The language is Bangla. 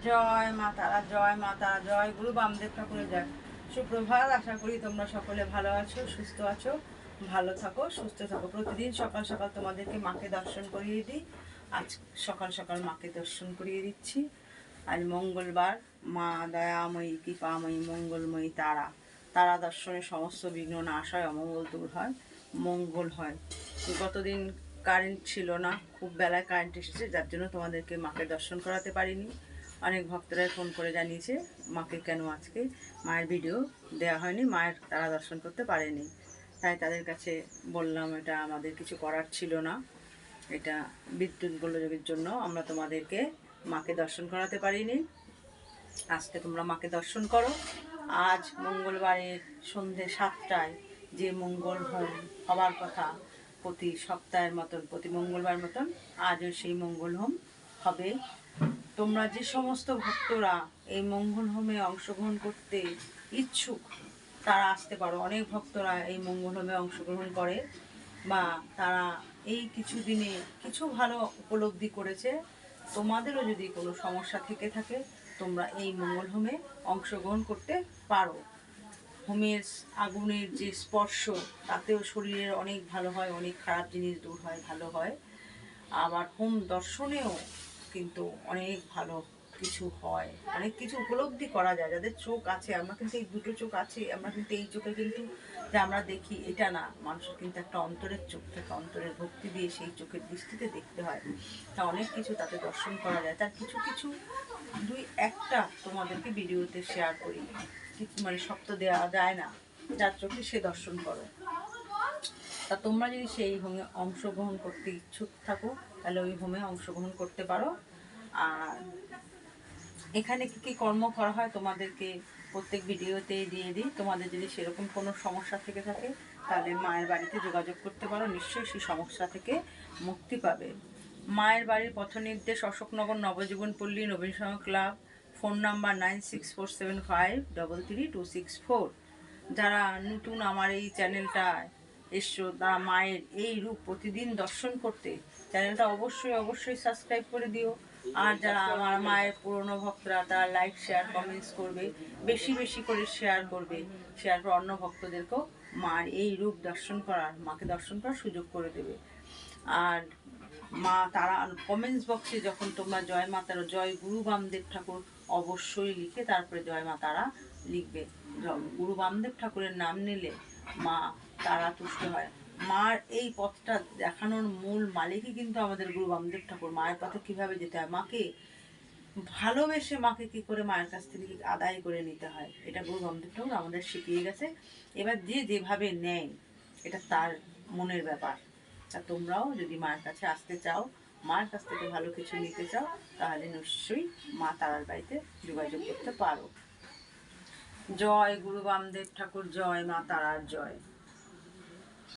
জয় মা তারা, জয় মা তারা, জয় গুরু বামদেব ঠাকুরের জয়। সুপ্রভাত। আশা করি তোমরা সকলে ভালো আছো, সুস্থ আছো, ভালো থাকো, সুস্থ থাকো। প্রতিদিন সকাল সকাল তোমাদেরকে মাকে দর্শন করিয়ে দিই। আজ সকাল সকাল মাকে দর্শন করিয়ে দিচ্ছি। আজ মঙ্গলবার, মা দয়াময়ী, কৃপাময়ী, মঙ্গলময়ী তারা। তারা দর্শনে সমস্ত বিঘ্ন নাশ হয়, অমঙ্গল দূর হয়, মঙ্গল হয়। গতদিন কারেন্ট ছিল না, খুব বেলায় কারেন্ট এসেছে, যার জন্য তোমাদেরকে মাকে দর্শন করাতে পারিনি। অনেক ভক্তরাই ফোন করে জানিয়েছে মাকে কেন আজকে মায়ের ভিডিও দেওয়া হয়নি, মায়ের তারা দর্শন করতে পারেনি। তাই তাদের কাছে বললাম এটা আমাদের কিছু করার ছিল না, এটা বিদ্যুৎ গোলযোগের জন্য আমরা তোমাদেরকে মাকে দর্শন করাতে পারিনি। আজকে তোমরা মাকে দর্শন করো। আজ মঙ্গলবারের সন্ধ্যে 7টায় যে মঙ্গল হোম হবার কথা প্রতি সপ্তাহের মতন, প্রতি মঙ্গলবার মতন আজও সেই মঙ্গল হোম হবে। তোমরা যে সমস্ত ভক্তরা এই মঙ্গল হোমে অংশগ্রহণ করতে ইচ্ছুক তারা আসতে পারো। অনেক ভক্তরা এই মঙ্গল হোমে অংশগ্রহণ করে বা তারা এই কিছু দিনে কিছু ভালো উপলব্ধি করেছে। তোমাদেরও যদি কোনো সমস্যা থেকে থাকে তোমরা এই মঙ্গল হোমে অংশগ্রহণ করতে পারো। হোমের আগুনের যে স্পর্শ তাতেও শরীরের অনেক ভালো হয়, অনেক খারাপ জিনিস দূর হয়, ভালো হয়। আবার হোম দর্শনেও কিন্তু অনেক ভালো কিছু হয়, অনেক কিছু উপলব্ধি করা যায়। যাদের চোখ আছে, আমরা কিন্তু এই দুটো চোখ আছে, আমরা কিন্তু এই চোখে কিন্তু যে আমরা দেখি এটা না, মানুষের কিন্তু একটা অন্তরের চোখ থেকে, অন্তরের ভক্তি দিয়ে সেই চোখের দৃষ্টিতে দেখতে হয়। তা অনেক কিছু তাতে দর্শন করা যায়। তার কিছু কিছু দুই একটা তোমাদেরকে ভিডিওতে শেয়ার করি, মানে সব তো দেওয়া যায় না, যার চোখে সে দর্শন করো। তা তোমরা যদি সেই হোমে অংশগ্রহণ করতে ইচ্ছুক থাকো তাহলে ওই হোমে অংশগ্রহণ করতে পারো। আর এখানে কী কী কর্ম করা হয় তোমাদেরকে প্রত্যেক ভিডিওতে দিয়ে দিই। তোমাদের যদি সেরকম কোনো সমস্যা থেকে থাকে তাহলে মায়ের বাড়িতে যোগাযোগ করতে পারো, নিশ্চয়ই সেই সমস্যা থেকে মুক্তি পাবে। মায়ের বাড়ির পথ নির্দেশ অশোকনগর নবজীবন পল্লী, নবীন সংঘ ক্লাব। Phone number 9647533264। যারা নতুন আমার এই চ্যানেলটায় এসছো তারা মায়ের এই রূপ প্রতিদিন দর্শন করতে চ্যানেলটা অবশ্যই অবশ্যই সাবস্ক্রাইব করে দিও। আর যারা আমার মায়ের পুরনো ভক্তরা তারা লাইক, শেয়ার, কমেন্টস করবে, বেশি বেশি করে শেয়ার করবে। শেয়ার করে অন্য ভক্তদেরকেও মার এই রূপ দর্শন করার, মাকে দর্শন করার সুযোগ করে দেবে। আর মা তারা কমেন্টস বক্সে যখন তোমরা জয় মা তারা, জয় গুরু বামদেব ঠাকুর অবশ্যই লিখে তারপরে জয় মা তারা লিখবে। গুরু বামদেব ঠাকুরের নাম নিলে মা তারা তুষ্ট হয়। মার এই পথটা দেখানোর মূল মালিকই কিন্তু আমাদের গুরু বামদেব ঠাকুর। মায়ের পথে কীভাবে যেতে হয়, মাকে ভালোবেসে মাকে কী করে মায়ের কাছ থেকে আদায় করে নিতে হয়, এটা গুরু বামদেব ঠাকুর আমাদের শিখিয়ে গেছে। এবার যে যেভাবে নেয় এটা তার মনের ব্যাপার। তা তোমরাও যদি মায়ের কাছে আসতে চাও, মায়ের কাছ থেকে ভালো কিছু নিতে চাও, তাহলে নিশ্চয়ই মা তারার বাড়িতে যোগাযোগ করতে পারো। জয় গুরু বামদেব ঠাকুর, জয় মা তারার জয়।